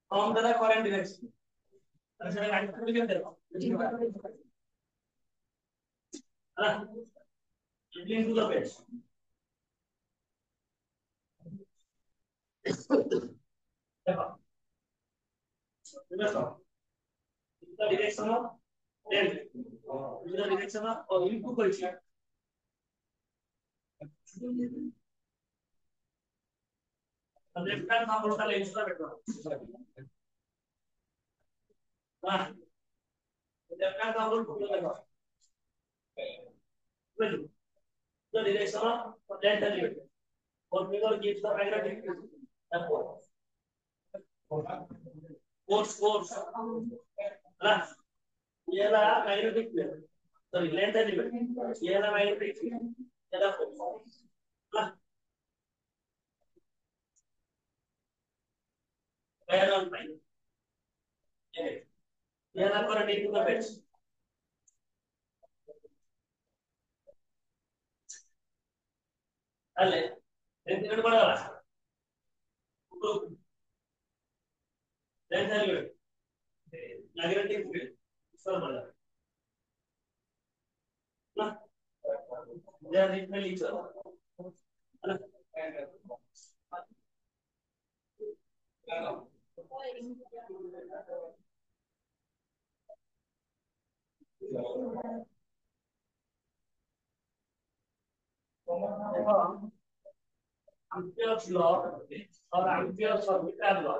from the current direction. Into the base. The direction of then the direction of input position. Left hand ನಾವು local instrument ಹಾ left hand ನಾವು local the direction of left hand or figure gives the magnetic force là ये là magnetic field sorry left hand ये là magnetic field ये là force là where on line ये là current into the base ಅಲ್ಲೇ ಎಂತ ಮಾಡಲ್ಲ magnetic field solve ಮಾಡಲ್ಲ they are equal each other Ampere's law or Ampere's orbital law.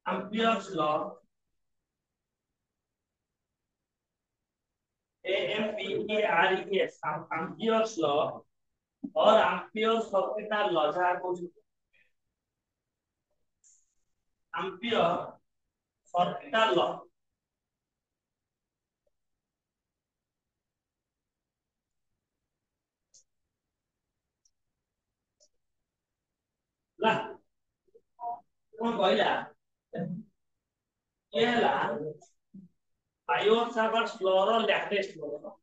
Ampere's law, AMPERES, Ampere's law or Ampere's orbital law. Ampere's orbital law. Lah, कौन कहला? ये ला Iosavar's law or latest law.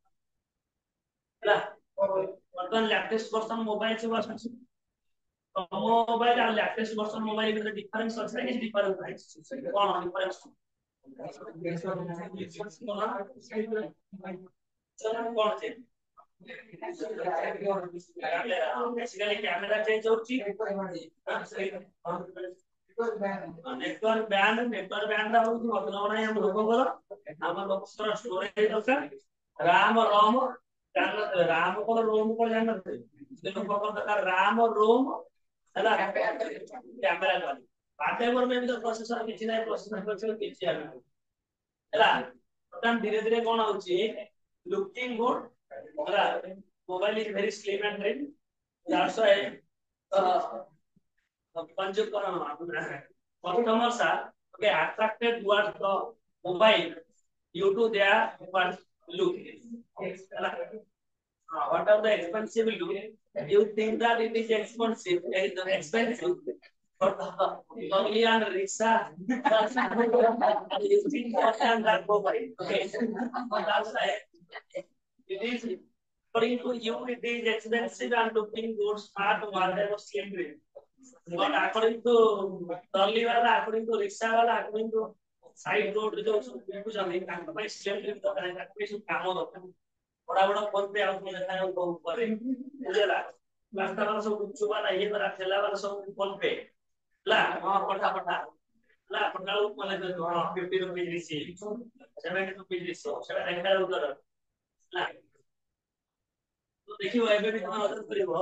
Lah, वर्तमान latest version mobile से वर्षन से mobile और latest version mobile में difference है कि difference है? कौन difference? कौन से? बेसिकली कैमरा चेंज होची नेटवर्क बैंड दा होची मतलब नाही हम लोगों को हम लोग स्टोरेज दरकार RAM और ROM RAM को ROM को जानते इसके लोग को दरकार RAM और ROM है कैमरा वाली हार्डवेयर में भी तो प्रोसेसर किछि नाही प्रोसेसर किछि है है धीरे धीरे कोन होची looking good mobile is very slim and thin. That's why customers are okay attracted towards the mobile due to their look. What are the expensive look? You think that it is expensive, but only on rickshaw. You think that mobile. Okay, that's why it is. According to you, it is expensive and looking good, smart, whatever slim way. But according to trolley wala, according to rickshaw wala, according to side road जो बिल्कुल जाने का भाई slim way तो करने का कोई काम हो तो बड़ा बड़ा फोन पे आप मुझे दिखाएं उनको ऊपर मुझे ला रास्ता वाला सब चुपा ना ये बड़ा ठेला वाला सब फोन पे ला हाँ पटा ला पटा ऊपर लगे तो हाँ 50 रुपए रिसीव 70 रुपए रिसीव 70 उधर ला तो देखिए एबे भी तमा मदद करिवो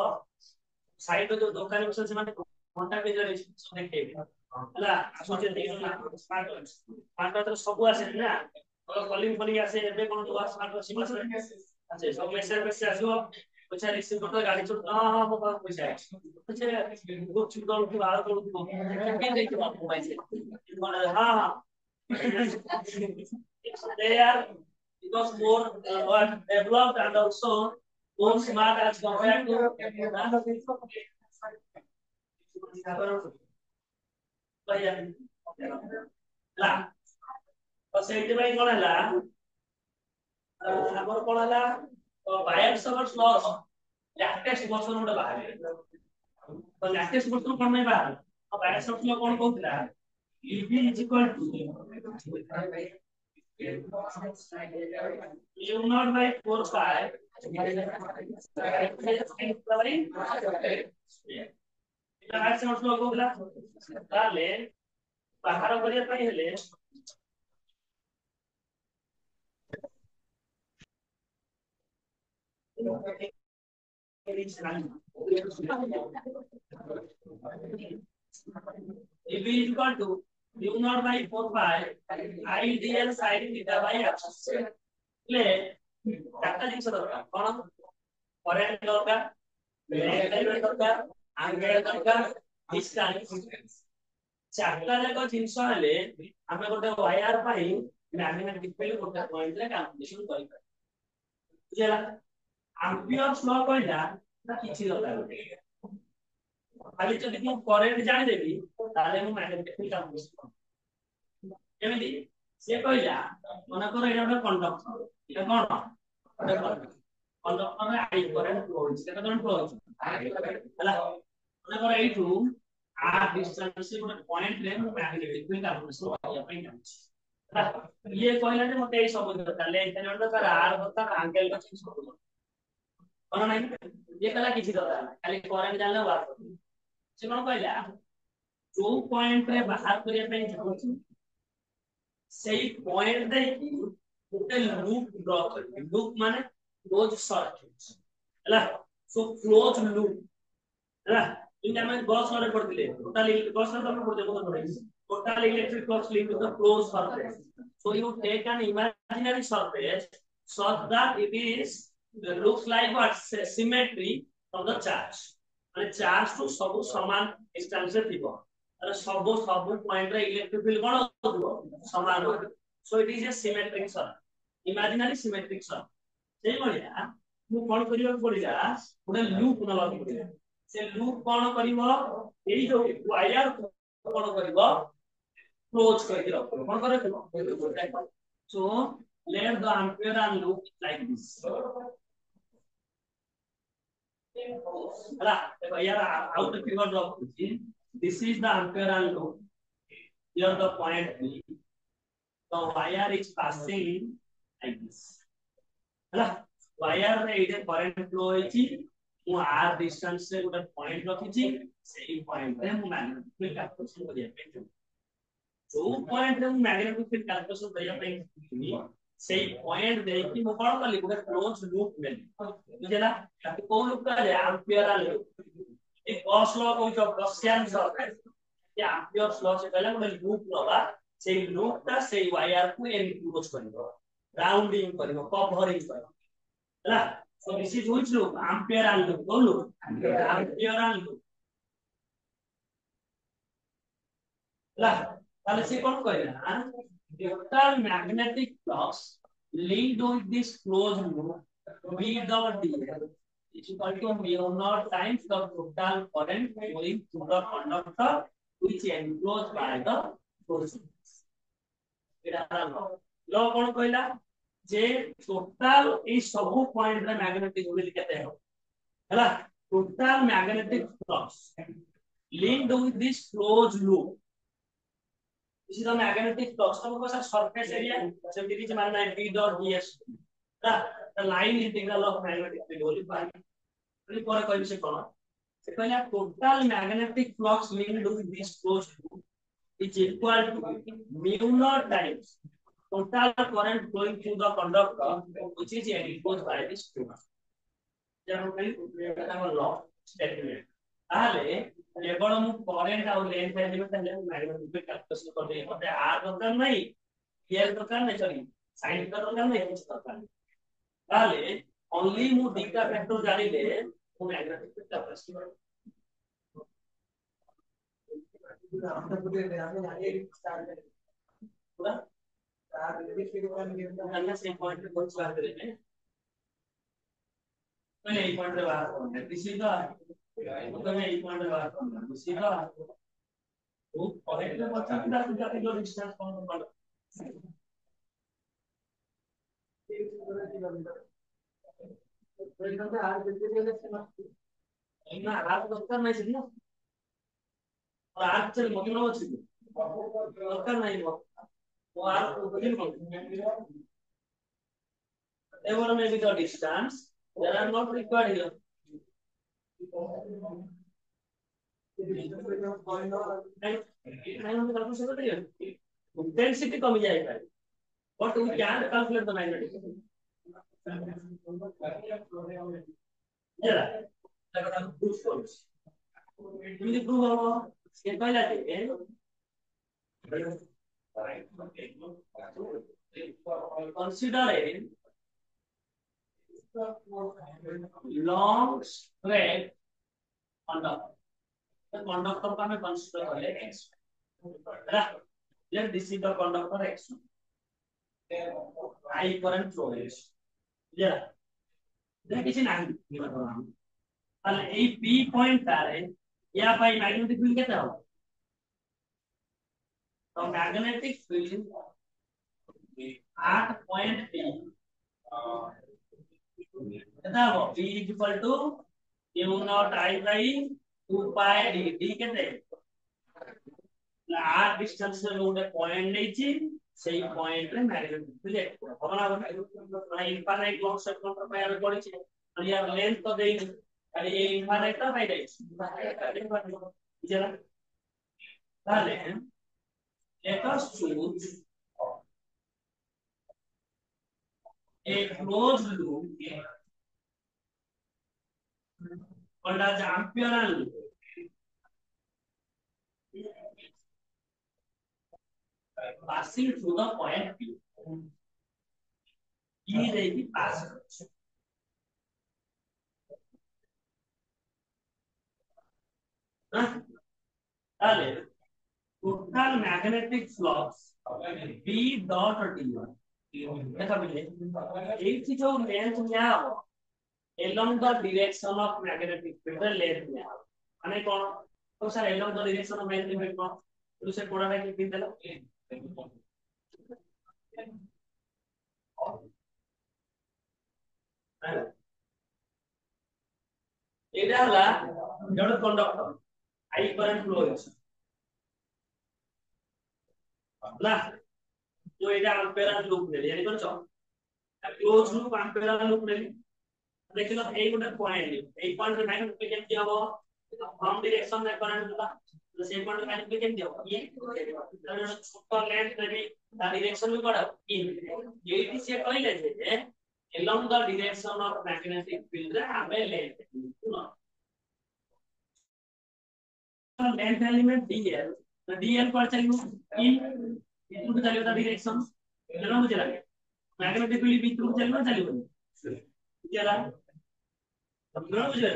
साइड जो दुकान में से माने कांटेक्ट में जो देखे हला सोचे देखना स्मार्ट तो सब आसे ना और कॉलिंग आसे एबे कोन तो स्मार्ट सिम আছে सब মেসেজ আসিও পয়সা রিসিভ করতে গাড়ি চল हां वो পয়সা আছে গ্রুপ চুদল কি ভালো করে দিব কি দেখতে পাবো মোবাইল মানে हां they are because more developed and also more smart as compared to ला बस एटी भाई कोन हला ଆମର କଣ ହେଲା ବାୟୋସର୍ସ ଲସ୍ ଲାକ୍ଟେସ୍ ବର୍ଷନ ଗୋଟେ ବାହାରେ ତ ଲାକ୍ଟେସ୍ ବର୍ଷନ କଣ ପାଇଁ ବାହାରେ ବାୟୋସର୍ସ ଲ କଣ କହୁଥିଲା EB is equal to u naught by 4 pi ବାୟୋସର୍ସ ଲ କହୁଥିଲା ତାହେଲେ ବାହାର କରିବା ପାଇଁ ହେଲେ EB is equal to u naught by 4 pi ideal sin theta by x ले चारटा जिनिस दरकार कोन करेंट दरकार मैग्नेटिक दरकार एंगल दरकार डिस्टेंस चारटा जाक जिनिस हेले हमें गोटे वायर पाई मैग्नेटिक फील्ड गोटे पॉइंट रे कैलकुलेशन करि पाए बुझला एम्पियर्स लॉ कहला ना किछि दरकार खाली जदि मु करेंट जानि देबी ताले मु मैग्नेटिक फील्ड कैलकुलेशन केमिति से कहला मने कर एटा गोटे कंडक्टर এটা কোন কন্ডক্টর রে আই কারেন্ট ফ্লো হইছে এটা কারেন্ট ফ্লো হইছে ହେଲା মনে কর এইটু আর ডিসটেন্স ଗୋଟେ পয়েন্ট রে ମୁଁ ম্যাগনেটিক ফিল্ড ক্যালকুলেশন କରିବା ପାଇଁ ଚାହୁଁଛି ଇଏ କହିଲା ଯେ ମତେ ଏଇ ସବୁ ଦରକାର ଲେନ୍ଥ ରେ ଦରକାର ଆର ଦରକାର ଆଙ୍ଗେଲ ର ଚେଞ୍ଜ କରିବ କଣ ନାହିଁ ଇଏ କଲା କିଛି ଦରକାର ଖାଲି କରେଣ୍ଟ ଜାଣିଲେ ୱାର୍କ କରିବ ସେ କଣ କହିଲା ଯୋଉ ପଏଣ୍ଟ ରେ ବାହାର କରିବା ପାଇଁ ଚାହୁଁଛି ସେଇ ପଏଣ୍ଟ ଦେଇକି ଗୋଟେ लूप ड्रॉ करेंगे लूप माने क्लोज सर्किट हैला सो क्लोज लूप हैला इनका मैं गॉस लॉ रे पढ़थिले टोटल गॉस लॉ में पढ़ते बहुत पढ़े total electric flux link to the close surface so you take an imaginary surface so that it is looks like what symmetry of the charge माने charge तो सब समान distance रे थिबो अरे सब पॉइंट रे इलेक्ट्रिक फील्ड कोन होतबो समान हो so it is a symmetric surface imaginary symmetric surface सेही भलिया मु कोन करियो पड़िला गोटे लूप नबाक पड़िला से लूप कोन करिवो एई जो वायर कोन करिवो क्लोज करके रखो कोन करथिबो so let the ampere and loop like this ହେଲା देखो यार आउट फिगर ड्रॉ करछि this is the ampere and loop here the point B the wire is passing like this ହେଲା wire रे एटे current flow होइची मु are distance से गोटे point रखिची सेही पॉइंट रे मु मैग्नेटिक फील्ड कैलकुलेशन करिया पे जो पॉइंट रे मु मैग्नेटिक फील्ड कैलकुलेशन करिया पे सेही पॉइंट देकी मु कोन करली गोटे क्लोज लूप लेली बुझला ताकि को लूप का एम्पियर लूप ए गॉस लॉ को जो गॉसियन सर्किट ये एम्पियर लॉ से पहले गोटे लूप लगा सेही लूप ता सेही वायर को एनक्लोज करबो राउंडिंग करबो कवरिंग करबो ହେଲା so this is which loop ampere and loop cone loop ampere and loop ହେଲା ताले से कोन कहला total magnetic flux linked with this closed loop V dot ds is equal to mu naught times the total current flowing through the conductor which enclosed by the closed loop एटा लो कोन कहला जे total A सब point रे magnetic field केते हो हैला total magnetic flux linked with this closed loop this is the magnetic flux तो को surface area same this मानना है B dot ds the line integral of magnetic field Holi पाई फिर पर कोई से कोन से कहला total magnetic flux linked with this closed loop is equal to mu naught times total current flowing through the conductor which is enclosed by this tube जब कहीं हम law statement ताले केवल मु करंट और लेंथ है ताले मैग्नेटिक फील्ड कैलकुलेशन कर दे मते आर दरकार नहीं एल दरकार नहीं सॉरी साइन दरकार नहीं कुछ दरकार ताले ओनली मु डीटा फैक्टर जानि ले मु मैग्नेटिक फील्ड कैलकुलेशन पूरा अन्य से पॉइंट पे कुछ बात करेंगे पहले एक पॉइंट पे बात करेंगे सीधा तो मैं एक पॉइंट पे बात करूंगा सीधा वो करेक्ट है बच्चा की जो डिस्टेंस कौन कर না আর দরকার নাই ছিল আর ছেড়ে মত নাও ছিল দরকার নাই ও আর বুঝিন whatever may be the distance they are not required here density कम जाएगा but we can't calculate the magnetic yeah like a proof force you prove our step by step considering long straight conductor the conductor का मैं consider कर ले x let this is the conductor x I current flow is yeah that is an angle তাহলে এই p point টারে ইয়া পাই magnetic field কত হবে তো magnetic field 8 point p कत हो p q not I by 2 pi d d केते 8 distance रे गोटे पॉइंट नेछि सेही पॉइंट रे मैग्नेटिक फील्ड होना माने इनफाइनाइट लॉन्ग सेगमेंट पे आवे पड़ी छे यार लेंथ तो देई अरे ये इनफाइनाइट तो पाई जाई जरा ताले let us choose a closed loop called as Ampere loop passing through the point P रे की पास ताले total magnetic flux B dot D1 देखा बिल्ले एक चीज जो लेंथ में आओ along the direction of magnetic field length में आओ माने कौन तो sir along the direction of magnetic field कौन तो से कोड़ा है कि देला এটা হলা জড় কন্ডাক্টর I current flow আছে না তো এটা আম্পিয়ার লুপ নেলি জানি করছো ক্লোজ লুপ আম্পিয়ার লুপ নেলি দেখিলো এই গোটা পয়েন্ট এই পয়েন্টে ম্যাগনেটিক কেমতি হবে ফ্রম ডাইরেকশন রে কারেন্ট গুলা তো সেই পয়েন্টে ম্যাগনেটিক কেমতি হবে ই তাহলে ছোট লেন্থ নেবি তার ডাইরেকশন বি করা ই এইটি সে কইলে যে along the direction of magnetic field রে ଆମେ লেন্থ लेंथ एलिमेंट dl तो dl पर चलियो इन इनटू चलियो द डायरेक्शन चलो मुझे लगे मैग्नेटिक फील्ड भी इनटू चलियो चलियो जरा समझो मुझे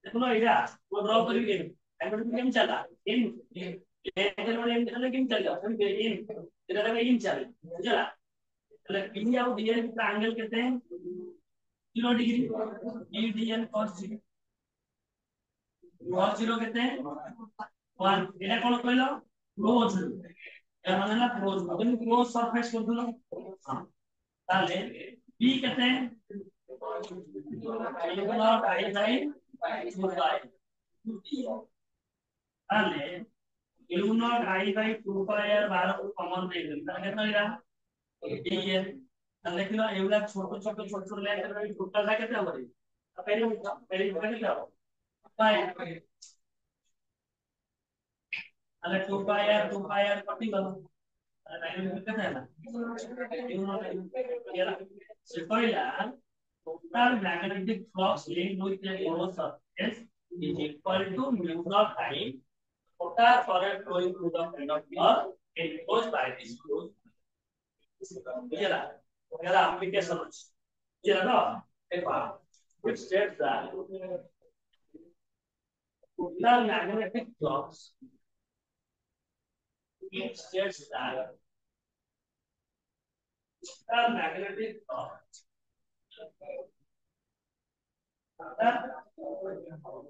देखो ना इधर वो ड्रॉ करी गई मैग्नेटिक फील्ड चला इन लेंथ एलिमेंट चले किन चल जाओ फिर इन इधर लगे इन चल चला मतलब p और dl का एंगल कहते हैं 0 degree e dl cos 0 cos 0 कहते हैं 1 এটা কোন কইলো ক্লোজ এর মানে না ক্লোজ তুমি ক্লোজ সারফেস করে দিলো তাহলে p कहते हैं इतना I by 2 pi তাহলে u not I by 2 pi এর 12 को कॉमन दे দিন তাহলে কত এটা dl তাহলে কিলো এগুলা ছোট ছোট ছোট ছোট লেন্থ এর টোটাল টা কত হবে পেরি কত হবে pi अरे 2 pi r कटी गलो मैग्नेटिक कितना है ना u नॉट ये से पहिला total magnetic flux linked with the yellow surface is equal to mu naught times total current flowing through the conductor enclosed by this closed बुझला यार एप्लीकेशन बुझला ना देखो which states that total magnetic flux it states that total magnetic flux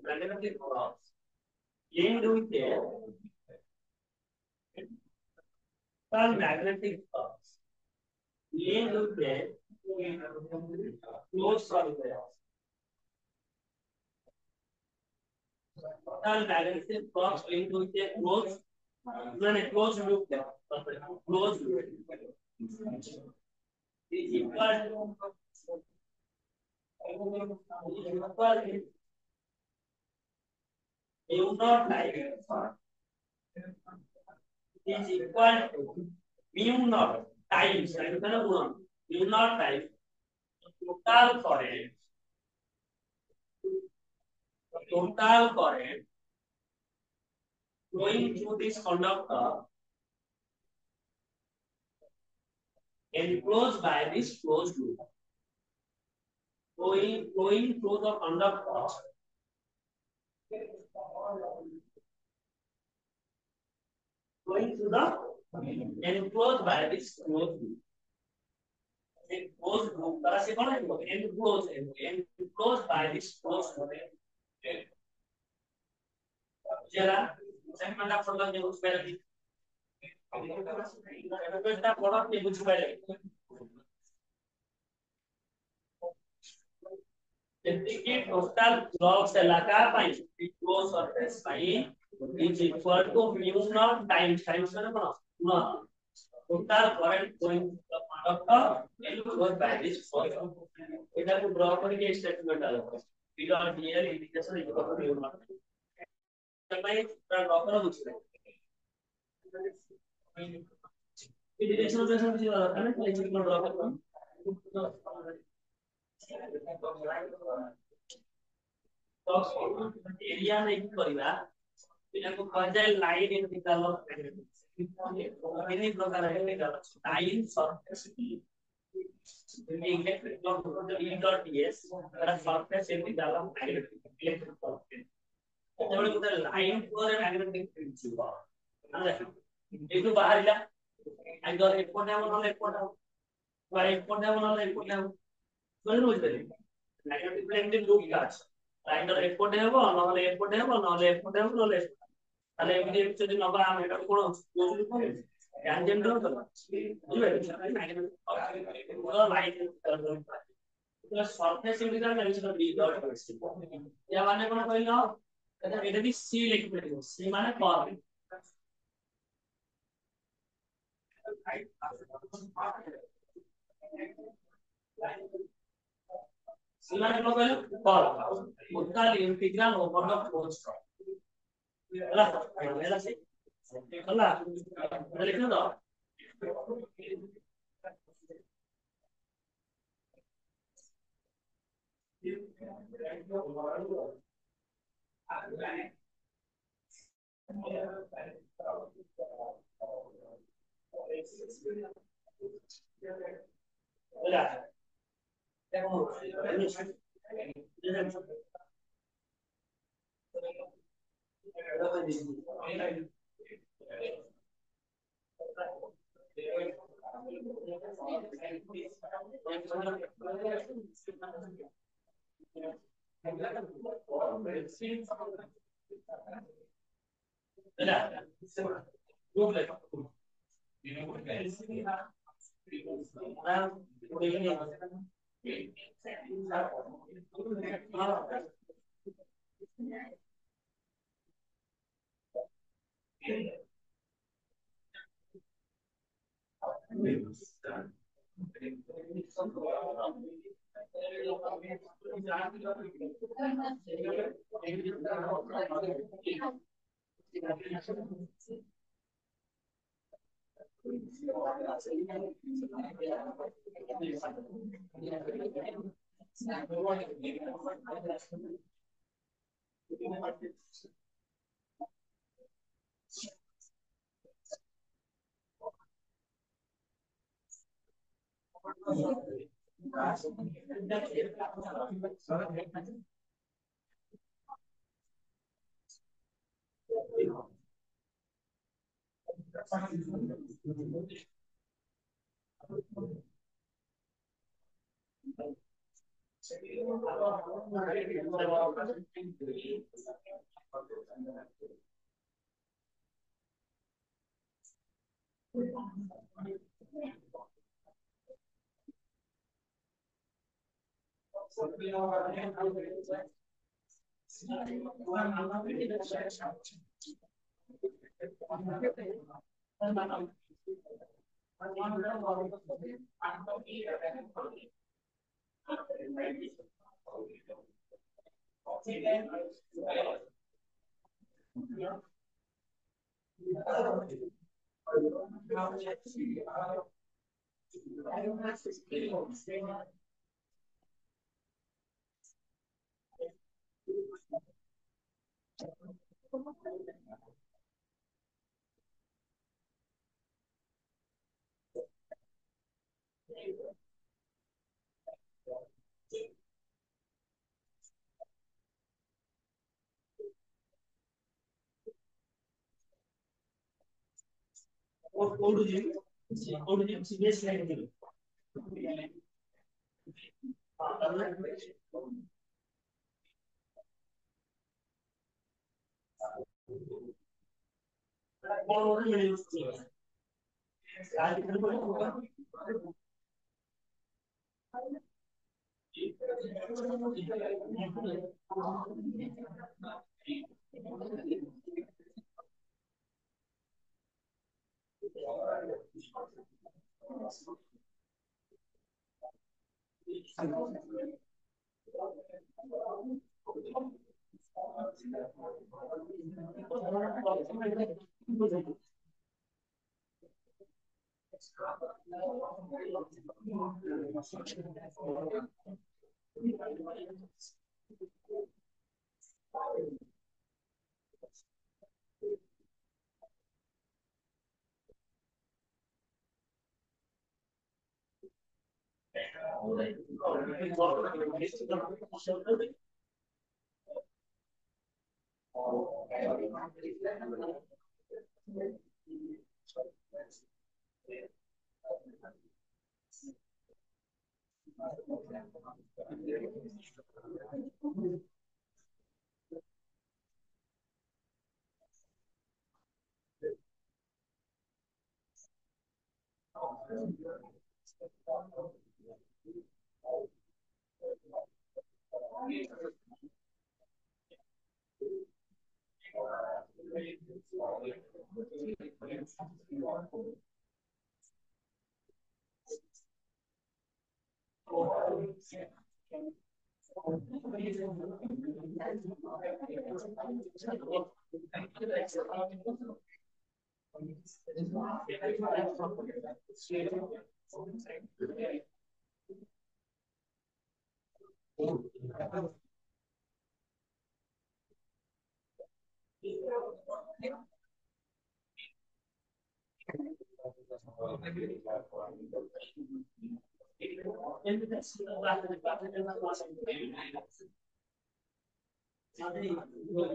magnetic flux linked with the total magnetic flux linked with the close করবে total magnetic flux linked with a closed loop closed loop is equal mu naught time is equal to mu naught times এখানে গুণন mu naught times total current flowing through this conductor enclosed by this closed loop flowing through the conductor flowing through the enclosed by this closed loop closed loop তারা সে কোন enclosed by this closed loop যারা সেগমেন্টটা পড়লাম যে বুঝতে পারলি এটা পড়ার কি বুঝতে পারলি এদিকে টোটাল ফ্লাক্স এলাকা পাই ক্লোজ সারফেস পাই is equal to mu naught times মানে কোন না total current going to the conductor enclosed by this closed loop এটা को ড্র করে কি স্টেটমেন্ট আসবে p dot dl integration equal to mu naught ভাই তার ড্র করা বুঝতে ইন্টিগ্রেশন অপারেশন কি দরকার না তাহলে কি ড্র করব तो एरिया में की करबा एटा को कहजाय लाइन इंटीग्रल ऑफ इन्हीं प्रकार integral line surface electric E dot ds Etah surface integral of electric surface যেমন কোন লাইন করে ম্যাগনেটিক ফিল্ড ছিল আমরা একটু বাহিলা একদম এক কোণে হলে এক কোণে বা এক কোণে হলে এক কোণে বুঝতে পারলি ম্যাগনেটিক ফিল্ড এর লুপ কাজ লাইনটা এক কোণে হবে নহলে এক কোণে হবে নহলে এক কোণে হবে নহলে তাহলে এমনি যদি নবা আমি এটা কোন ট্যানজেন্ট হবে বুঝলে ম্যাগনেটিক পুরো লাইন এটা surface integral mention B dot ইয়া মানে কোন কইল এটা দি সি লিখবে সি মানে পাওয়ার সি মানে কোন কইল পাওয়ার total integral over the closed curve ହେଲା ହେଲା ସେ ହେଲା লিখে দাও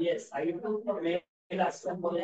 Yes, I do for mail assembly.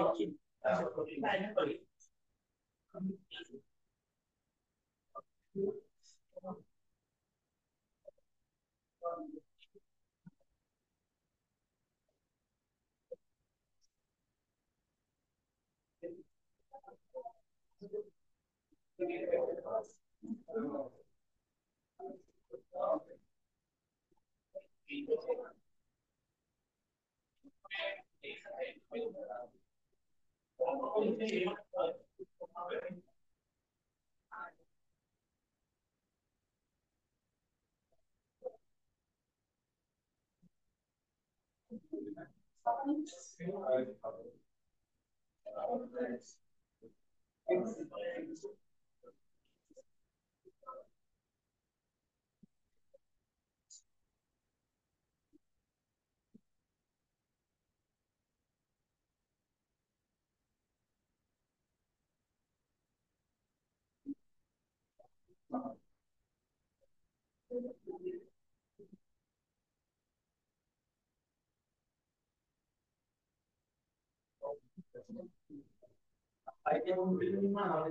I can bring my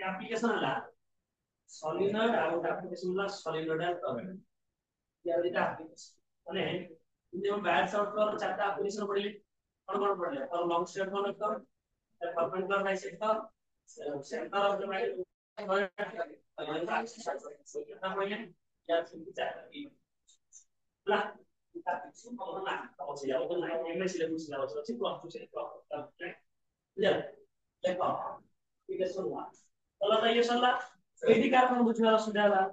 application solenoid out application la solenoid या दिटा application মানে যদি हम बैट शॉट कर चारटा application पड़ले कौन पड़ले और लॉन्ग शॉट कौन कर परपेंडिकुलर बाइसेक्ट का centre of the mat kita punya ya bisa lah kita semua menang kalau saya pun naik ini sudah bisa lawan sih keluar ya lepas kita semua kalau saya salah ini karena bukan saudara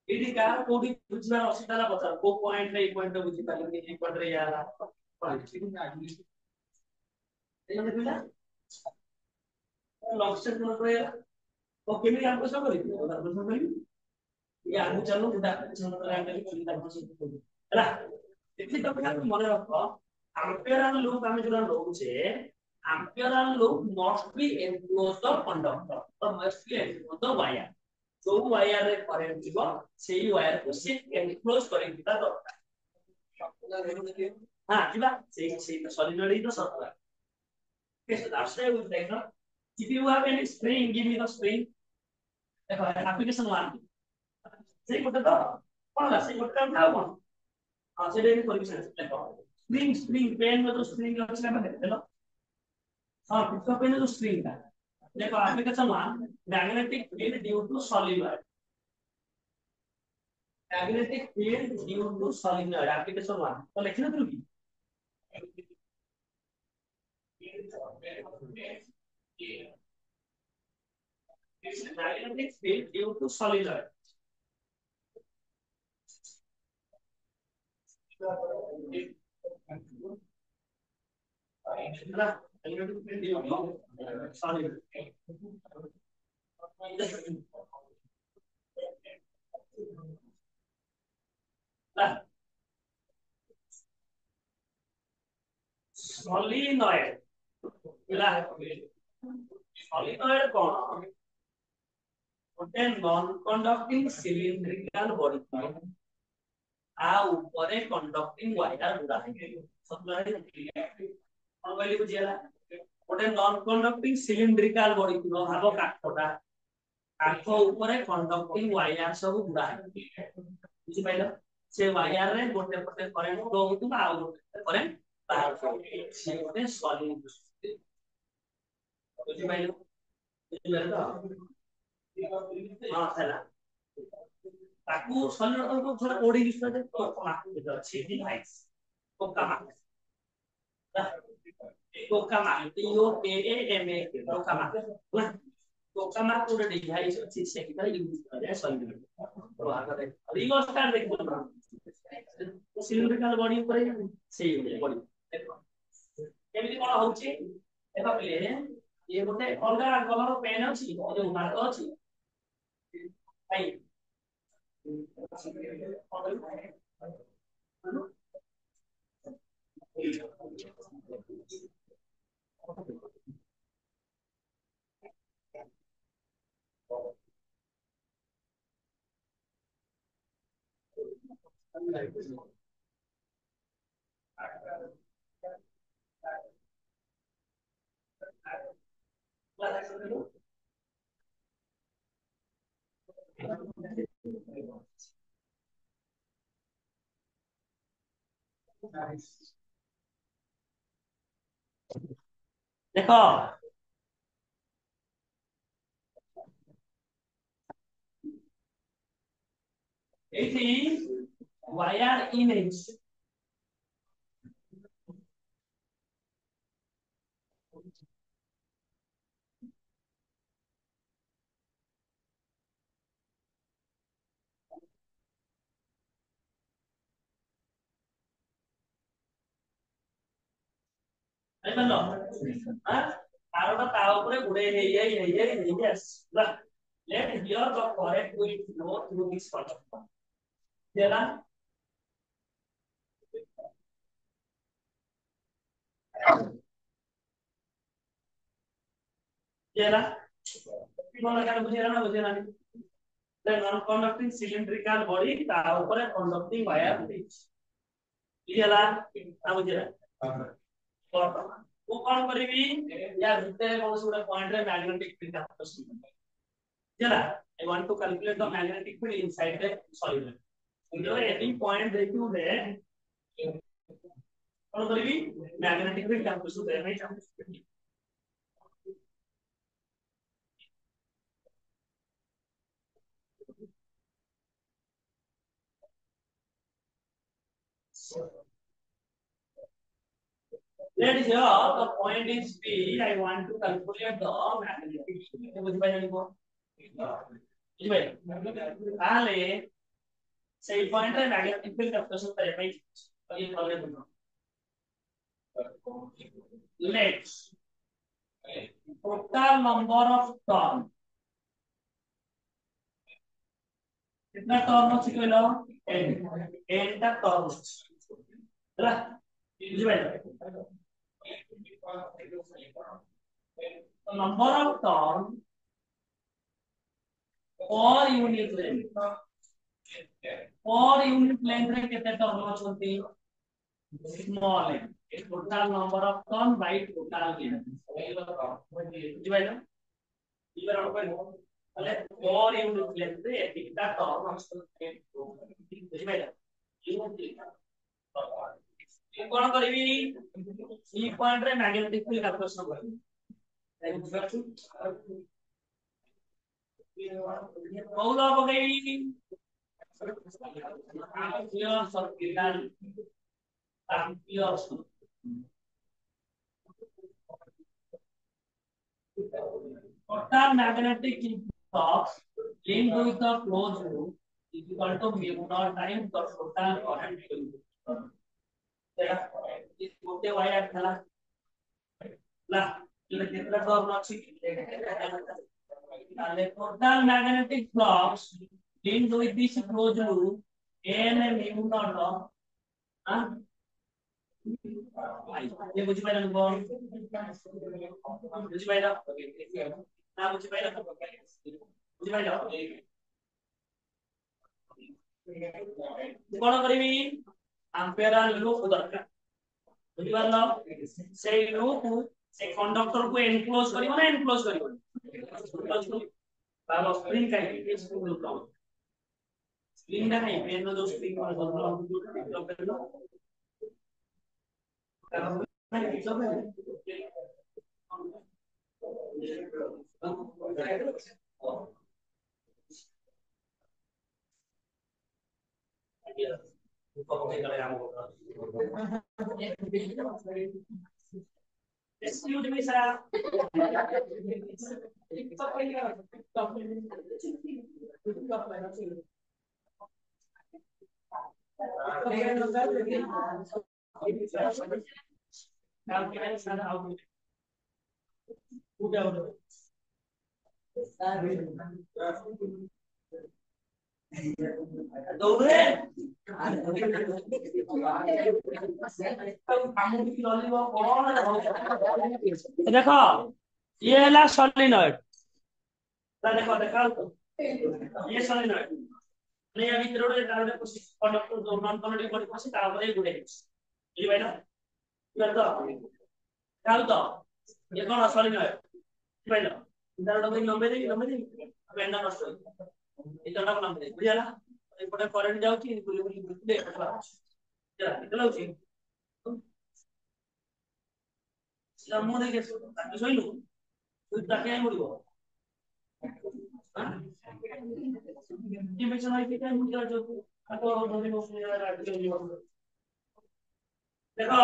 ini kan कोडी बुझना असुविधा बता को point रे point बुझी पाले कि एक पॉइंट रे यार पॉइंट ठीक है आगे ये देखिला लॉन्ग स्टेप में रे ओके मैं आपको सब करी आपको सब करी ये आगे चलो उधर चलो रैंक की चिंता मत करो हैला देखि तो क्या मन रखो एम्पियरल लूप हमें जो लोग छे Amperian loop must be enclose the conductor और must be enclose the wire जो वायर रे करंट जीवो सेही वायर को से एनक्लोज करि दिता दरकार हां जीवा सेही सॉलिडली तो सब okay so that's why we take no if you have any spring give me the spring देखो application 1 सेही गोटे तो कोनला सेही गोटे काम था कोन हां से देनी परमिशन देखो स्प्रिंग पेन में तो स्प्रिंग का अच्छा है हेलो हां पिकअप पेन तो स्प्रिंग का देखो application 1 magnetic field due to solenoid magnetic field due to solenoid application 1 तो लिखना तो की magnetic field due to solenoid magnetic field due to solenoid solenoid solenoid कौन गोटे नॉन कंडक्टिंग सिलिंड्रिकल बॉडी आ ऊपर कंडक्टिंग वायर गुडा सप्लाई कौन कहली बुझियाला गोटे नॉन कंडक्टिंग सिलिंड्रिकल बॉडी को भागो काठटा काठ ऊपर कंडक्टिंग वायर सब गुडा बुझि पाइलो से वायर रे गोटे पटे करंट फ्लो होतबा आ गोटे करंट बाहर से गोटे सॉलिड बुझि पाइलो हां हैला ताकू सॉलिड को थोड़ा कोडी यूज करते तो मार्क अछि डिवाइस कोकामा TOKAMA कोकामा कोकामा को डिवाइस अछि सेटा यूज करे सॉलिड व्यवहार करे रिगो स्टार देखो सिलिंड्रिकल बॉडी ऊपर से बॉडी देखो କେମିତି କଣ ହଉଛି ଦେଖ ପିଲେ ये गोटे अलग कलर पेन अछि जो मार्कर अछि भाई देखो एथि वायर इमेज देखलो हां तारोटा ता ऊपर गुडे हे yes let here the correct way to go through this part देला देला कोन लगा बुझेला ना बुझेला the non conducting cylindrical body ता ऊपर conducting wire बुझेला ना बुझेला वो कौन करेगी या भीतर कौन सा पॉइंट रे मैग्नेटिक फील्ड कैपेसिटी चला I want to calculate the magnetic field inside the solid जो एनी पॉइंट देखियो दे कौन करेगी मैग्नेटिक फील्ड कैपेसिटी दे नहीं चाहिए let here the point is P. I want to calculate the magnetic field. बुझ पाए नहीं को बुझ पाए ताले सही पॉइंट है मैग्नेटिक फील्ड कैपेसिटी करे भाई ये प्रॉब्लम है let's total number of turn कितना टर्न हो चुके लो n का टर्न है बुझ पाए the number of turn per unit length रे कितने टर्न होती small n total number of turn by total length बुझ पाए ना इधर और कोई अरे per unit length रे कितना टर्न बुझ पाए ना ये कौन करेगी ई पॉइंट रे मैग्नेटिक फील्ड कैपेसिटी करेगी बहुत हो गई ampere circular ampere total magnetic flux linked with the closed loop is equal to mu naught times the total current इस गोटे वायर थला ला ये कितना टर्न अछि ताले total magnetic flux linked with this closed loop n mu naught हां ये बुझ पाइला कौन बुझ पाइला ना बुझ पाइला बुझ पाइला कोन करबी एम्पियर लूप दरकार बुझ पारलो से लूप से कंडक्टर को एनक्लोज करिवो ना एनक्लोज करिवो एनक्लोज करिवो तालो स्प्रिंग काई स्प्रिंग लूप स्प्रिंग ना नहीं पेन जो स्प्रिंग और बदलो करलो Excuse me, sir. calculate and how to put out দৌড়ে देखो ये है सोलिनॉइड देखो देखो ये सोलिनॉइड नहीं अभी तेरे डालने को कंडक्टर जो नॉन कंडक्टिंग बॉडी को सिर्फ आगे गुड़े ये भाई ना कर दो डाल दो ये कौन सोलिनॉइड भाई ना इधर लंबे दे अब एंड नष्ट हो इधर ना लंबे बुझा ना एपटे करंट जाउची बुली बुली दे चला चलाउची मु देखे शोइलु तू ताके मुड़िबो डिविजन आई के मुझे जो आको धोनी देखो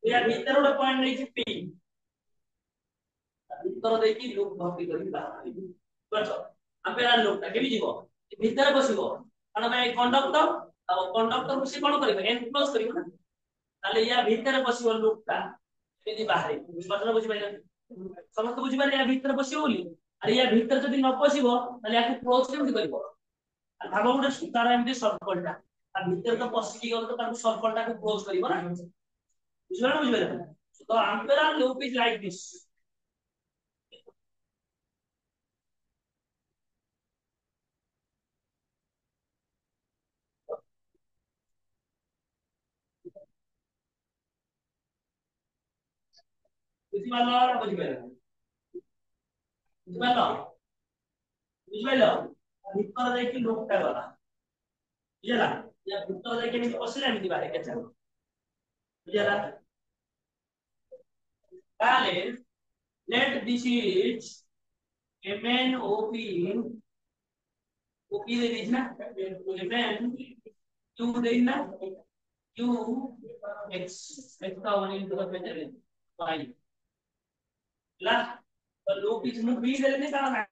या भीतर गोटे पॉइंट नहीं पी भीतर देखि लूप भक्ति करी बाहर बुझो आपेरा लूप ता केबी जीवो भीतर बसिबो कारण मैं कंडक्टर अब कंडक्टर को से कोन करिबो एनक्लोज करिबो ना ताले या भीतर बसिबो लूप ता यदि बाहर मतलब बुझि पाइला समस्त बुझि पाइला या भीतर बसिबो बोली अरे या भीतर जदि न बसिबो ताले याको क्लोज केमति करिबो भाव गोटे सुतार एमती सर्कल टा भीतर तो पसिकी गलो तो ताको सर्कल टा को क्लोज करिबो ना बुझिला ना बुझिला तो ampere loop is like this बुझिपालो ना बुझिपालो बुझिपालो बुझिपालो भीतर देखि लूप टा गला बुझिला या भीतर देखि नि पसिला एमती बारे केचा बुझिला ताले let this is mn op op दे दीजिए ना mn q देना q x x का 1 into the y ला तो लूप इस में b दे देने का